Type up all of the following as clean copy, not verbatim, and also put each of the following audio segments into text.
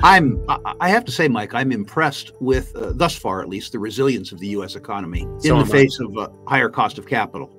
I have to say, Mike, I'm impressed with, thus far at least, the resilience of the U.S. economy in the face of a higher cost of capital.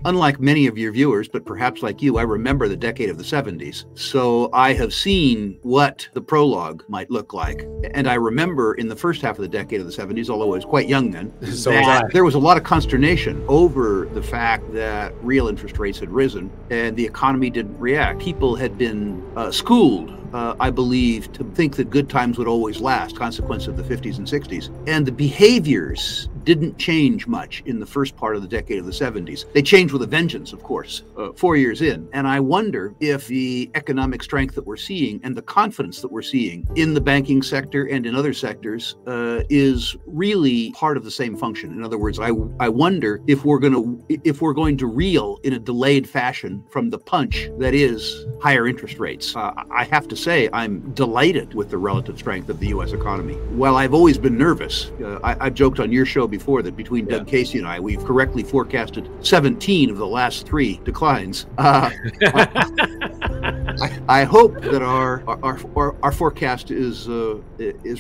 Unlike many of your viewers, but perhaps like you, I remember the decade of the 70s. So I have seen what the prologue might look like. And I remember in the first half of the decade of the 70s, although I was quite young then, that there was a lot of consternation over the fact that real interest rates had risen and the economy didn't react. People had been schooled, I believe, to think that good times would always last, consequence of the 50s and 60s. And the behaviors didn't change much in the first part of the decade of the 70s. They changed with a vengeance, of course, 4 years in. And I wonder if the economic strength that we're seeing and the confidence that we're seeing in the banking sector and in other sectors is really part of the same function. In other words, I wonder if we're going to reel in a delayed fashion from the punch that is higher interest rates. I have to say I'm delighted with the relative strength of the U.S. economy. While I've always been nervous, I've joked on your show before that between Doug Casey and I, we've correctly forecasted 17 of the last 3 declines. I hope that our forecast is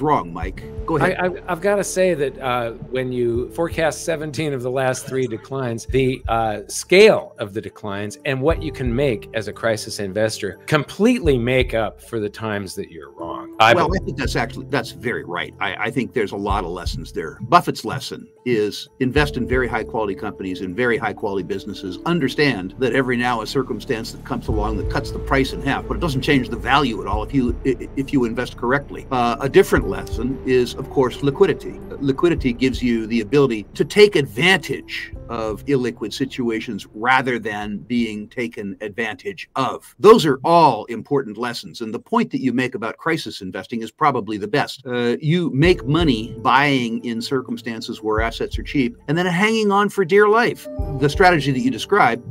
wrong, Mike. Go ahead. I've got to say that when you forecast 17 of the last 3 declines, the scale of the declines and what you can make as a crisis investor completely make up for the times that you're wrong. I think that's very right. I think there's a lot of lessons there. Buffett's lesson is invest in very high quality companies and very high quality businesses. Understand that every now a circumstance that comes along that cuts the price in half, but it doesn't change the value at all if you invest correctly. A different lesson is, of course, liquidity. Liquidity gives you the ability to take advantage of illiquid situations rather than being taken advantage of. Those are all important lessons. And the point that you make about crisis investing is probably the best. You make money buying in circumstances where assets are cheap and then hanging on for dear life. The strategy that you describe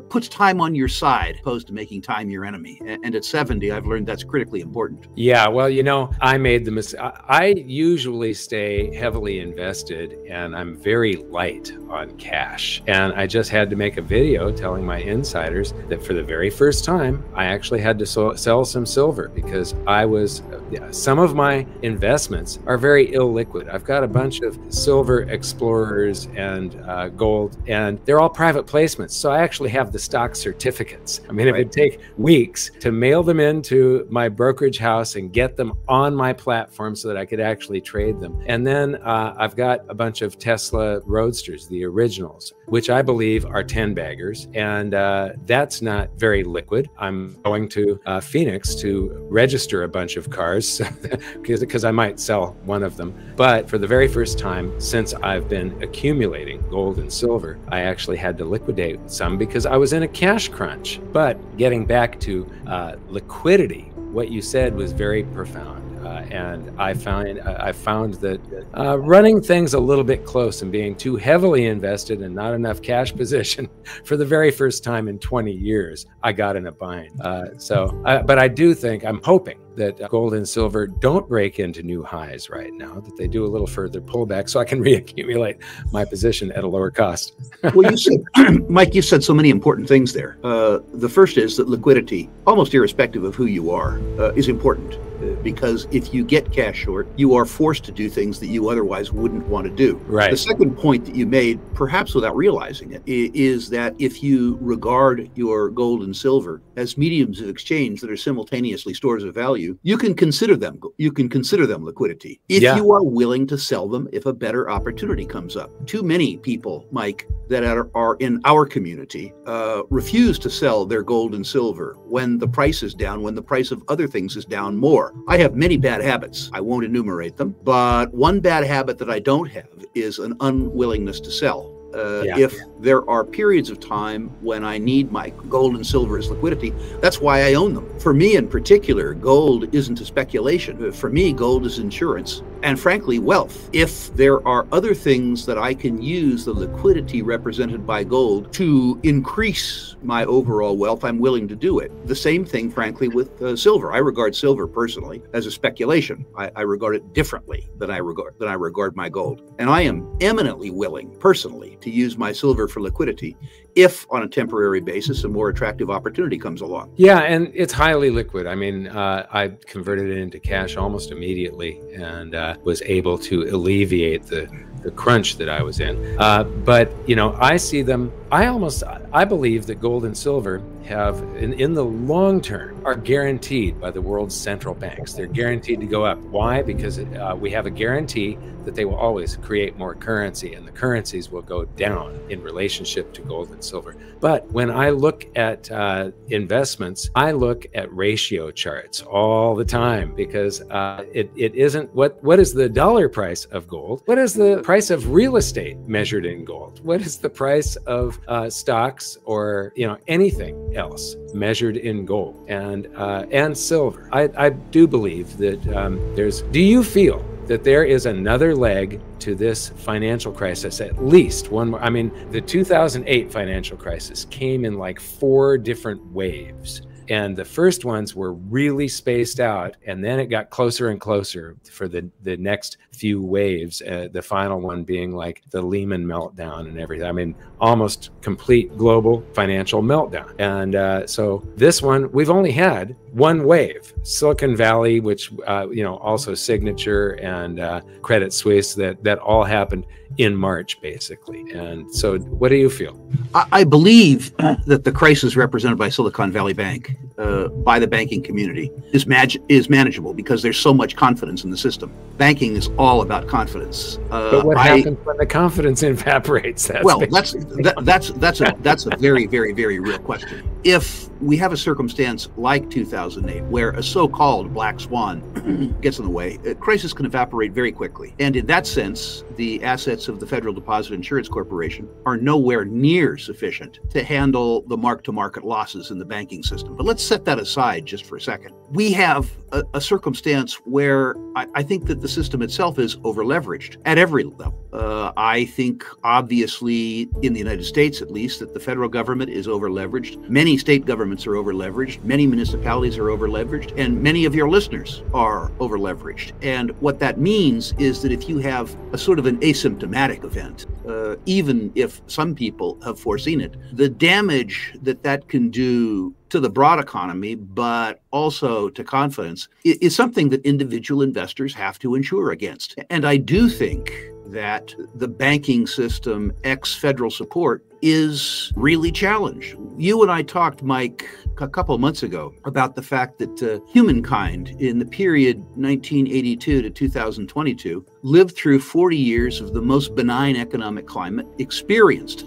puts time on your side opposed to making time your enemy. And at 70, I've learned that's critically important. Yeah, well, you know, I made the mistake. I usually stay heavily invested and I'm very light on cash. And I just had to make a video telling my insiders that for the very first time, I actually had to sell some silver because some of my investments are very illiquid. I've got a bunch of silver explorers and gold, and they're all private placements. So I actually have the stock certificates. I mean, it would take weeks to mail them into my brokerage house and get them on my platform so that I could actually trade them. And then I've got a bunch of Tesla Roadsters, the originals, which I believe are 10-baggers. And that's not very liquid. I'm going to Phoenix to register a bunch of cars because I might sell one of them. But for the very first time since I've been accumulating gold and silver, I actually had to liquidate some because I was in a cash crunch. But getting back to liquidity, what you said was very profound. And I found that running things a little bit close and being too heavily invested and not enough cash position for the very first time in 20 years, I got in a bind. But I do think, I'm hoping that gold and silver don't break into new highs right now, that they do a little further pullback so I can reaccumulate my position at a lower cost. Well, Mike, you said so many important things there. The first is that liquidity, almost irrespective of who you are, is important. Because if you get cash short, you are forced to do things that you otherwise wouldn't want to do. Right. The second point that you made, perhaps without realizing it, is that if you regard your gold and silver as mediums of exchange that are simultaneously stores of value, you can consider them liquidity if you are willing to sell them if a better opportunity comes up. Too many people, Mike, that are in our community refuse to sell their gold and silver when the price is down, when the price of other things is down more. I have many bad habits. I won't enumerate them, but one bad habit that I don't have is an unwillingness to sell. If there are periods of time when I need my gold and silver as liquidity, that's why I own them. For me in particular, gold isn't a speculation. For me, gold is insurance and frankly, wealth. If there are other things that I can use the liquidity represented by gold to increase my overall wealth, I'm willing to do it. The same thing, frankly, with silver. I regard silver personally as a speculation. I regard it differently than I regard my gold. And I am eminently willing, personally, to use my silver for liquidity if on a temporary basis a more attractive opportunity comes along. Yeah, and it's highly liquid. I mean, I converted it into cash almost immediately and was able to alleviate the crunch that I was in. But, you know, I see them, I believe that gold and silver have, in the long term, are guaranteed by the world's central banks. They're guaranteed to go up. Why? Because we have a guarantee that they will always create more currency, and the currencies will go down in relationship to gold and silver. But when I look at investments, I look at ratio charts all the time, because it isn't what is the dollar price of gold? What is the price of real estate measured in gold? What is the price of stocks or, you know, anything else measured in gold and silver? I do believe that do you feel that there is another leg to this financial crisis, at least one more? I mean, the 2008 financial crisis came in like 4 different waves. And the first ones were really spaced out, and then it got closer and closer for the next few waves, the final one being like the Lehman meltdown and everything. I mean, almost complete global financial meltdown. And so this one, we've only had one wave. Silicon Valley, which, you know, also Signature and Credit Suisse, that all happened in March, basically. And so what do you feel? I believe that the crisis represented by Silicon Valley Bank, by the banking community, is manageable because there's so much confidence in the system. Banking is all about confidence. But what happens when the confidence evaporates? That's a very, very, very real question. If we have a circumstance like 2008, where a so-called black swan gets in the way, a crisis can evaporate very quickly. And in that sense, the assets of the Federal Deposit Insurance Corporation are nowhere near sufficient to handle the mark-to-market losses in the banking system. But let's set that aside just for a second. We have a circumstance where I think that the system itself is over-leveraged at every level. I think, obviously, in the United States at least, that the federal government is over-leveraged. Many state governments are over-leveraged. Many municipalities are over-leveraged. And many of your listeners are over-leveraged. And what that means is that if you have a sort of an asymptomatic event, even if some people have foreseen it, the damage that can do to the broad economy, but also to confidence, is something that individual investors have to insure against. And I do think that the banking system, ex-federal support, is really challenged. You and I talked, Mike, a couple of months ago about the fact that humankind in the period 1982 to 2022 lived through 40 years of the most benign economic climate experienced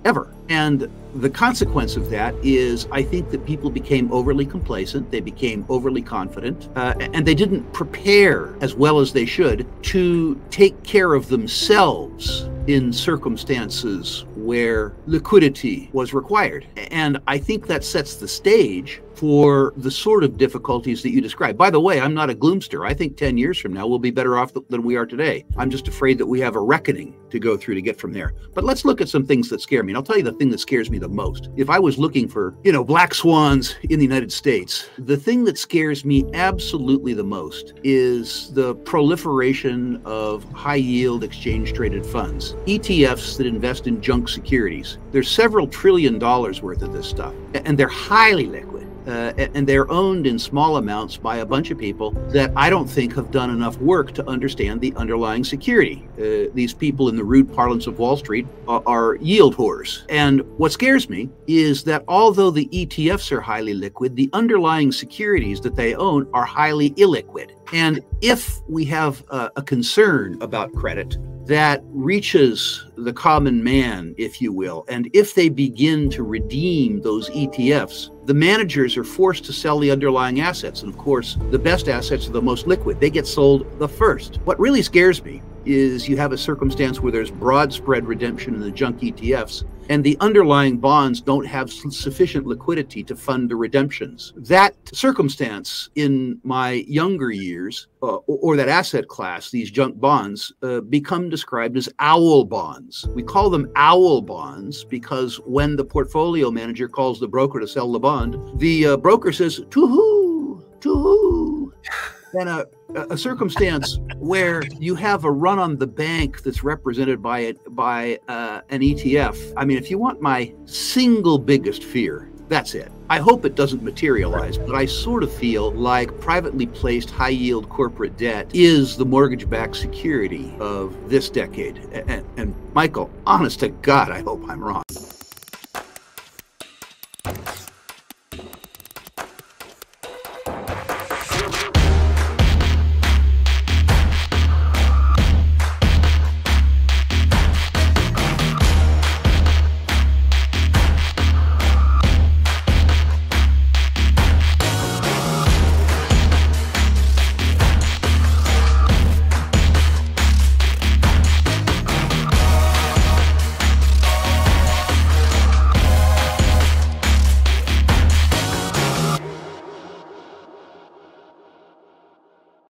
ever. And the consequence of that is, I think that people became overly complacent, they became overly confident, and they didn't prepare as well as they should to take care of themselves in circumstances where liquidity was required. And I think that sets the stage for the sort of difficulties that you described. By the way, I'm not a gloomster. I think 10 years from now, we'll be better off than we are today. I'm just afraid that we have a reckoning to go through to get from there. But let's look at some things that scare me. And I'll tell you the thing that scares me the most. If I was looking for, black swans in the United States, the thing that scares me absolutely the most is the proliferation of high yield exchange traded funds, ETFs that invest in junk securities. There's several $1 trillion worth of this stuff, and they're highly liquid. And they're owned in small amounts by a bunch of people that I don't think have done enough work to understand the underlying security. These people, in the rude parlance of Wall Street, are yield whores. And what scares me is that although the ETFs are highly liquid, the underlying securities that they own are highly illiquid. And if we have a concern about credit that reaches the common man, if you will, and if they begin to redeem those ETFs, the managers are forced to sell the underlying assets. And of course, the best assets are the most liquid. They get sold the first. What really scares me is you have a circumstance where there's broad spread redemption in the junk ETFs, and the underlying bonds don't have sufficient liquidity to fund the redemptions. That circumstance in my younger years, or that asset class, these junk bonds, become described as owl bonds. We call them owl bonds because when the portfolio manager calls the broker to sell the bond, the broker says, "Too-hoo, too-hoo." And a circumstance where you have a run on the bank that's represented by an ETF. I mean, if you want my single biggest fear, that's it. I hope it doesn't materialize, but I sort of feel like privately placed high yield corporate debt is the mortgage-backed security of this decade. And Michael, honest to God, I hope I'm wrong.